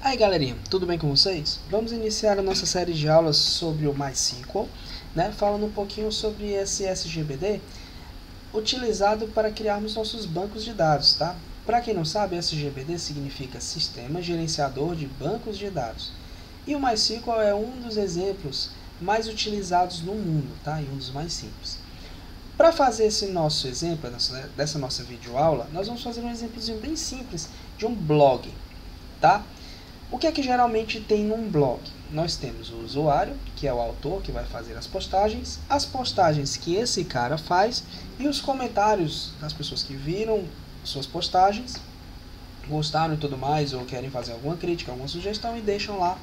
Aí galerinha, tudo bem com vocês? Vamos iniciar a nossa série de aulas sobre o MySQL, falando um pouquinho sobre esse SGBD utilizado para criarmos nossos bancos de dados, tá? Para quem não sabe, SGBD significa Sistema Gerenciador de Bancos de Dados. E o MySQL é um dos exemplos mais utilizados no mundo, tá? E um dos mais simples. Para fazer esse nosso exemplo, dessa nossa videoaula, nós vamos fazer um exemplozinho bem simples de um blog, tá? O que é que geralmente tem num blog? Nós temos o usuário, que é o autor que vai fazer as postagens que esse cara faz e os comentários das pessoas que viram suas postagens, gostaram e tudo mais, ou querem fazer alguma crítica, alguma sugestão e deixam lá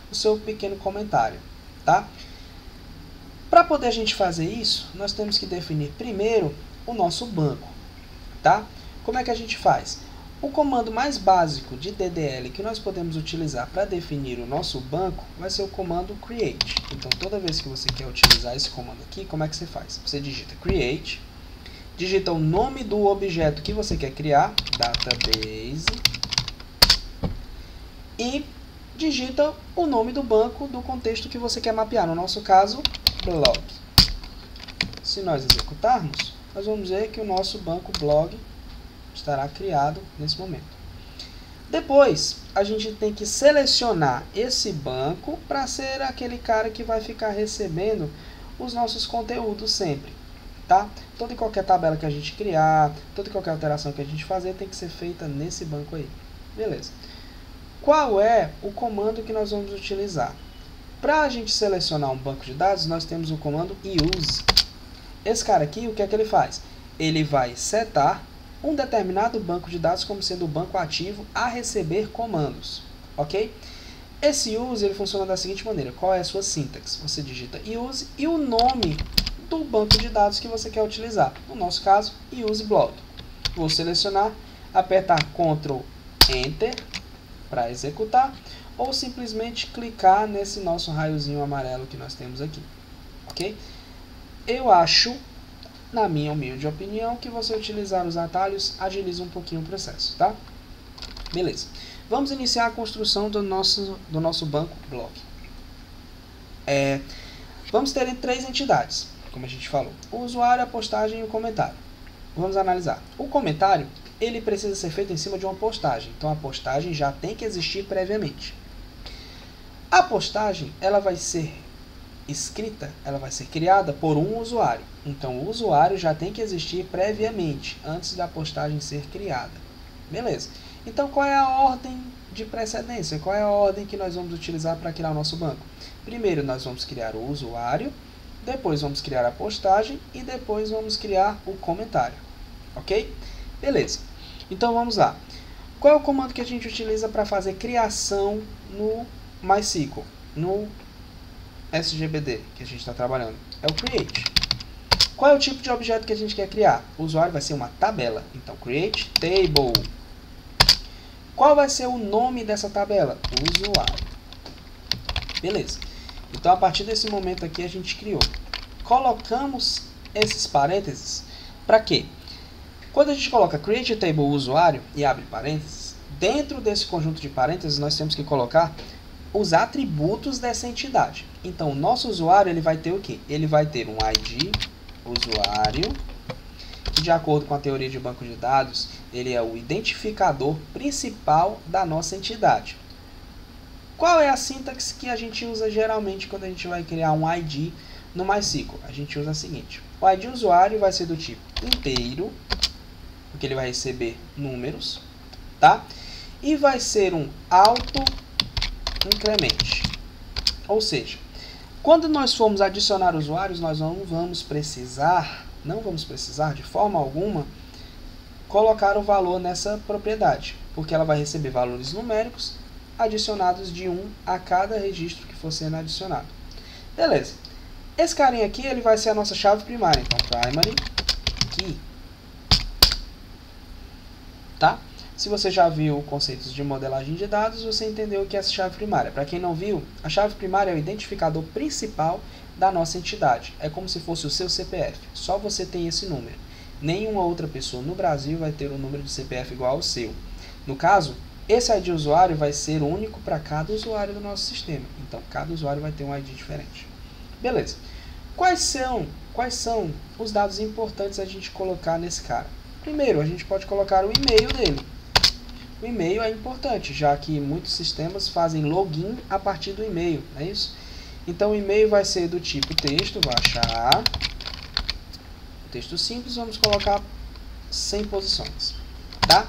o seu pequeno comentário, tá? Para poder a gente fazer isso, nós temos que definir primeiro o nosso banco, tá? Como é que a gente faz? O comando mais básico de DDL que nós podemos utilizar para definir o nosso banco vai ser o comando create. Então, toda vez que você quer utilizar esse comando aqui, como é que você faz? Você digita create, digita o nome do objeto que você quer criar, database, e digita o nome do banco do contexto que você quer mapear, no nosso caso, blog. Se nós executarmos, nós vamos ver que o nosso banco blog estará criado nesse momento. Depois, a gente tem que selecionar esse banco para ser aquele cara que vai ficar recebendo os nossos conteúdos sempre, tá? Toda e qualquer tabela que a gente criar, toda e qualquer alteração que a gente fazer tem que ser feita nesse banco aí. Beleza. Qual é o comando que nós vamos utilizar? Para a gente selecionar um banco de dados, nós temos o comando use. Esse cara aqui, o que é que ele faz? Ele vai setar um determinado banco de dados como sendo o banco ativo a receber comandos, ok? Esse use ele funciona da seguinte maneira: qual é a sua sintaxe? Você digita use e o nome do banco de dados que você quer utilizar. No nosso caso, use blog. Vou selecionar, apertar Ctrl Enter para executar, ou simplesmente clicar nesse nosso raiozinho amarelo que nós temos aqui, ok? Eu acho, na minha humilde opinião, que você utilizar os atalhos agiliza um pouquinho o processo, tá? Beleza. Vamos iniciar a construção do nosso banco blog. Vamos ter três entidades, como a gente falou: o usuário, a postagem e o comentário. Vamos analisar. O comentário, ele precisa ser feito em cima de uma postagem, então a postagem já tem que existir previamente. A postagem, ela vai ser escrita, ela vai ser criada por um usuário. Então, o usuário já tem que existir previamente, antes da postagem ser criada. Beleza. Então, qual é a ordem de precedência? Qual é a ordem que nós vamos utilizar para criar o nosso banco? Primeiro, nós vamos criar o usuário, depois vamos criar a postagem e depois vamos criar o comentário. Ok? Beleza. Então, vamos lá. Qual é o comando que a gente utiliza para fazer criação no MySQL, no SGBD que a gente está trabalhando? É o create. Qual é o tipo de objeto que a gente quer criar? O usuário vai ser uma tabela. Então, create table. Qual vai ser o nome dessa tabela? Usuário. Beleza. Então, a partir desse momento aqui, a gente criou. Colocamos esses parênteses para quê? Quando a gente coloca create table usuário e abre parênteses, dentro desse conjunto de parênteses, nós temos que colocar os atributos dessa entidade. Então, o nosso usuário ele vai ter o quê? Ele vai ter um ID usuário, que de acordo com a teoria de banco de dados, ele é o identificador principal da nossa entidade. Qual é a sintaxe que a gente usa geralmente quando a gente vai criar um ID no MySQL? A gente usa a seguinte: o ID usuário vai ser do tipo inteiro, porque ele vai receber números, tá? E vai ser um auto incremente. Ou seja, quando nós formos adicionar usuários, nós não vamos precisar de forma alguma colocar o valor nessa propriedade, porque ela vai receber valores numéricos adicionados de 1 a cada registro que for sendo adicionado. Beleza. Esse carinha aqui ele vai ser a nossa chave primária, então primary key. Tá? Se você já viu conceitos de modelagem de dados, você entendeu o que é essa chave primária. Para quem não viu, a chave primária é o identificador principal da nossa entidade. É como se fosse o seu CPF. Só você tem esse número. Nenhuma outra pessoa no Brasil vai ter um número de CPF igual ao seu. No caso, esse ID usuário vai ser único para cada usuário do nosso sistema. Então, cada usuário vai ter um ID diferente. Beleza. Quais são os dados importantes a gente colocar nesse cara? Primeiro, a gente pode colocar o e-mail dele. O e-mail é importante, já que muitos sistemas fazem login a partir do e-mail, não é isso? Então, o e-mail vai ser do tipo texto, vou achar texto simples, vamos colocar 100 posições, tá?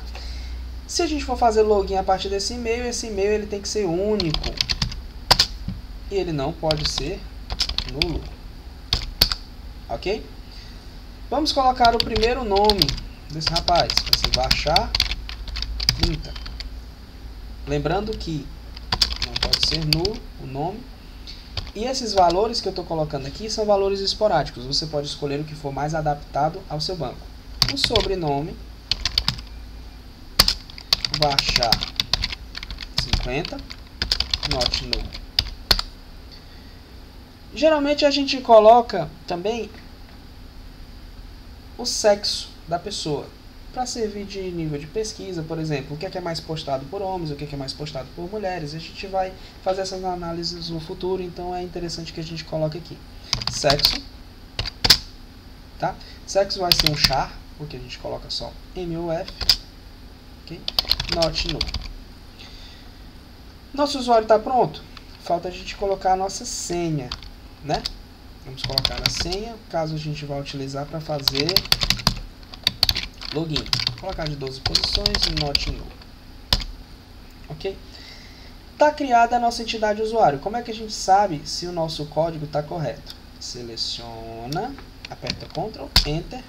Se a gente for fazer login a partir desse e-mail, esse e-mail ele tem que ser único e ele não pode ser nulo, ok? Vamos colocar o primeiro nome desse rapaz, vai ser baixar 30. Lembrando que não pode ser nulo o nome. E esses valores que eu estou colocando aqui são valores esporádicos. Você pode escolher o que for mais adaptado ao seu banco. O sobrenome, baixar 50, not null. Geralmente a gente coloca também o sexo da pessoa, para servir de nível de pesquisa, por exemplo, o que é mais postado por homens, o que é mais postado por mulheres. A gente vai fazer essas análises no futuro, então é interessante que a gente coloque aqui. Sexo, tá? Sexo vai ser um char, porque a gente coloca só MUF, ok? Not null. Nosso usuário está pronto? Falta a gente colocar a nossa senha, né? Vamos colocar a senha, caso a gente vá utilizar para fazer login. Vou colocar de 12 posições, not null. Ok? Está criada a nossa entidade usuário. Como é que a gente sabe se o nosso código está correto? Seleciona, aperta Ctrl, Enter,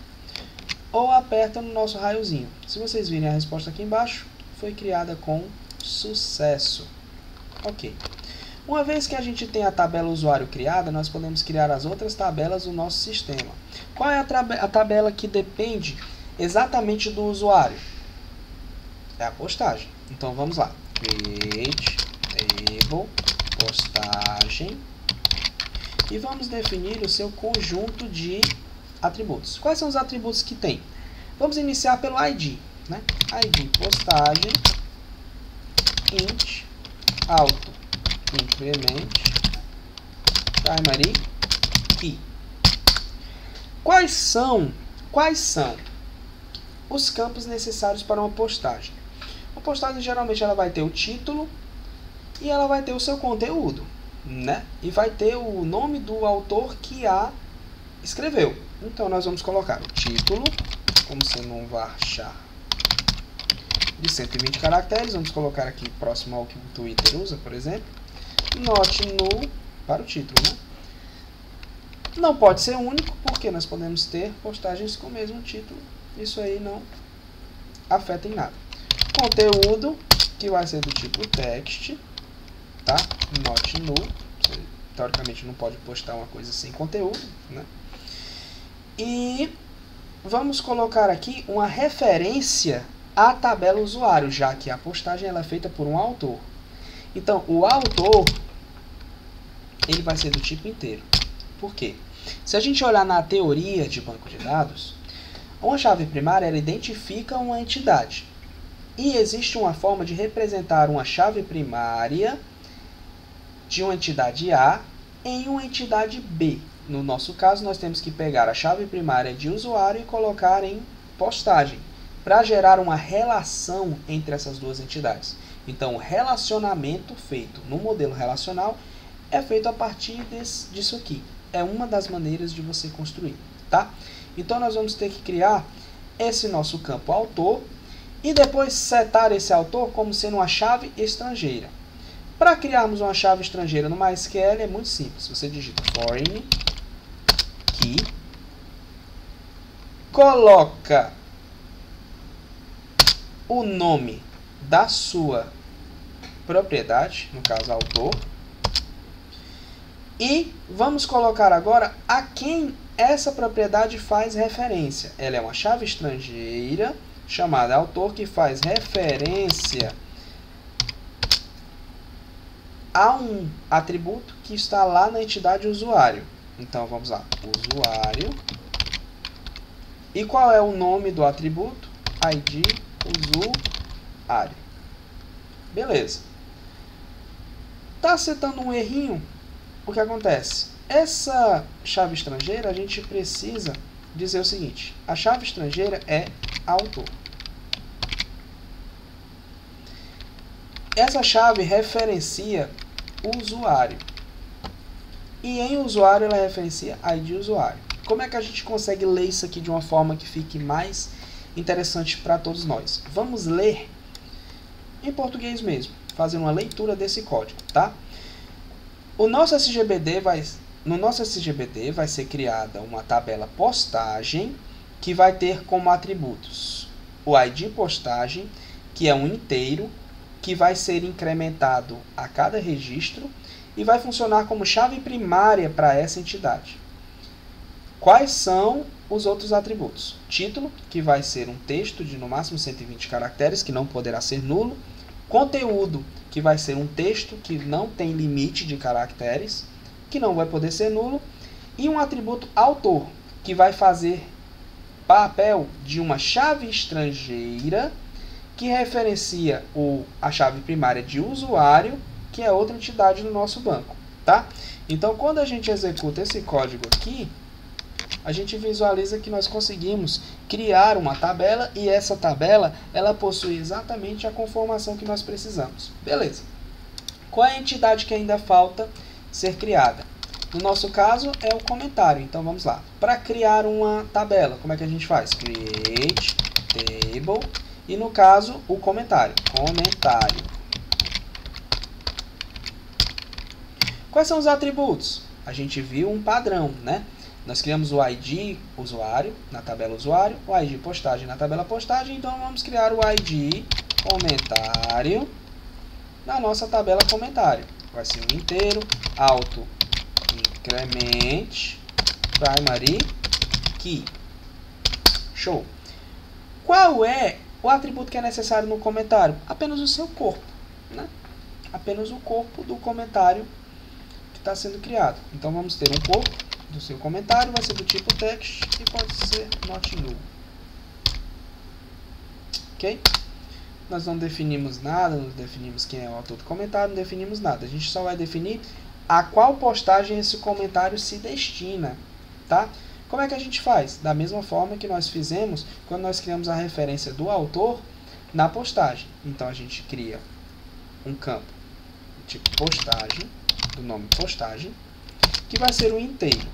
ou aperta no nosso raiozinho. Se vocês virem a resposta aqui embaixo, foi criada com sucesso. Ok. Uma vez que a gente tem a tabela usuário criada, nós podemos criar as outras tabelas do nosso sistema. Qual é a tabela que depende exatamente do usuário? É a postagem. Então vamos lá. Create table postagem e vamos definir o seu conjunto de atributos. Quais são os atributos que tem? Vamos iniciar pelo ID, né? ID postagem int auto increment primary key. Quais são os campos necessários para uma postagem? A postagem geralmente ela vai ter o título e ela vai ter o seu conteúdo, né? E vai ter o nome do autor que a escreveu. Então nós vamos colocar o título como sendo um varchar de 120 caracteres. Vamos colocar aqui próximo ao que o Twitter usa, por exemplo. Not null para o título, né? Não pode ser único, porque nós podemos ter postagens com o mesmo título. Isso aí não afeta em nada. Conteúdo, que vai ser do tipo text, tá? Not null. Você, teoricamente, não pode postar uma coisa sem conteúdo, né? E vamos colocar aqui uma referência à tabela usuário, já que a postagem ela é feita por um autor. Então, o autor, ele vai ser do tipo inteiro. Por quê? Se a gente olhar na teoria de banco de dados, uma chave primária ela identifica uma entidade. E existe uma forma de representar uma chave primária de uma entidade A em uma entidade B. No nosso caso, nós temos que pegar a chave primária de usuário e colocar em postagem, para gerar uma relação entre essas duas entidades. Então, o relacionamento feito no modelo relacional é feito a partir disso aqui. É uma das maneiras de você construir, tá? Então, nós vamos ter que criar esse nosso campo autor e depois setar esse autor como sendo uma chave estrangeira. Para criarmos uma chave estrangeira no MySQL é muito simples. Você digita foreign key, coloca o nome da sua propriedade, no caso autor, e vamos colocar agora a quem essa propriedade faz referência. Ela é uma chave estrangeira chamada autor que faz referência a um atributo que está lá na entidade usuário. Então vamos lá, usuário. E qual é o nome do atributo? ID usuário. Beleza. Tá acertando um errinho, o que acontece? Essa chave estrangeira, a gente precisa dizer o seguinte: a chave estrangeira é autor. Essa chave referencia o usuário. E em usuário ela referencia ID usuário. Como é que a gente consegue ler isso aqui de uma forma que fique mais interessante para todos nós? Vamos ler em português mesmo, fazer uma leitura desse código, tá? No nosso SGBD vai ser criada uma tabela postagem que vai ter como atributos o ID postagem, que é um inteiro, que vai ser incrementado a cada registro e vai funcionar como chave primária para essa entidade. Quais são os outros atributos? Título, que vai ser um texto de no máximo 120 caracteres, que não poderá ser nulo. Conteúdo, que vai ser um texto que não tem limite de caracteres, que não vai poder ser nulo. E um atributo autor, que vai fazer papel de uma chave estrangeira que referencia a chave primária de usuário, que é outra entidade no nosso banco, tá? Então, quando a gente executa esse código aqui, a gente visualiza que nós conseguimos criar uma tabela e essa tabela ela possui exatamente a conformação que nós precisamos. Beleza. Qual é a entidade que ainda falta ser criada? No nosso caso é o comentário. Então vamos lá. Para criar uma tabela, como é que a gente faz? Create table e no caso o comentário. Comentário. Quais são os atributos? A gente viu um padrão, né? Nós criamos o ID usuário na tabela usuário, o ID postagem na tabela postagem, então vamos criar o ID comentário na nossa tabela comentário. Vai ser um inteiro, auto increment primary key. Show! Qual é o atributo que é necessário no comentário? Apenas o seu corpo, né? Apenas o corpo do comentário que está sendo criado. Então vamos ter um corpo do seu comentário, vai ser do tipo text e pode ser not null. Ok? Nós não definimos nada, não definimos quem é o autor do comentário, não definimos nada. A gente só vai definir a qual postagem esse comentário se destina, tá? Como é que a gente faz? Da mesma forma que nós fizemos quando nós criamos a referência do autor na postagem. Então a gente cria um campo tipo postagem, do nome postagem, que vai ser um inteiro.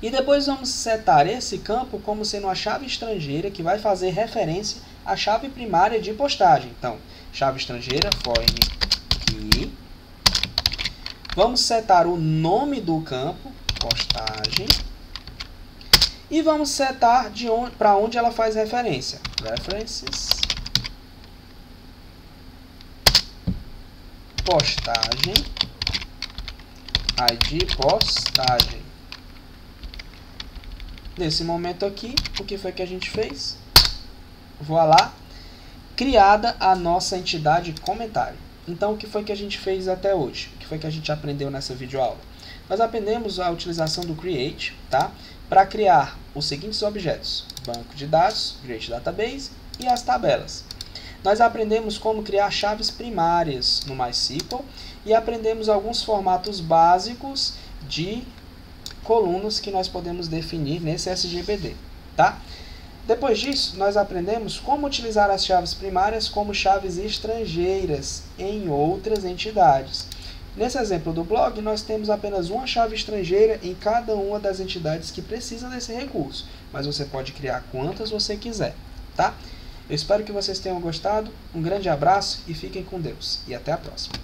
E depois vamos setar esse campo como sendo uma chave estrangeira que vai fazer referência à chave primária de postagem. Então, chave estrangeira, foreign key. Vamos setar o nome do campo, postagem. E vamos setar para onde ela faz referência. References. Postagem. ID postagem. Nesse momento aqui, o que foi que a gente fez? Voilá, criada a nossa entidade comentário. Então, o que foi que a gente fez até hoje? O que foi que a gente aprendeu nessa videoaula? Nós aprendemos a utilização do create, tá? Para criar os seguintes objetos: banco de dados, create database e as tabelas. Nós aprendemos como criar chaves primárias no MySQL e aprendemos alguns formatos básicos de colunas que nós podemos definir nesse SGBD, tá? Depois disso, nós aprendemos como utilizar as chaves primárias como chaves estrangeiras em outras entidades. Nesse exemplo do blog, nós temos apenas uma chave estrangeira em cada uma das entidades que precisam desse recurso, mas você pode criar quantas você quiser, tá? Eu espero que vocês tenham gostado, um grande abraço e fiquem com Deus, e até a próxima.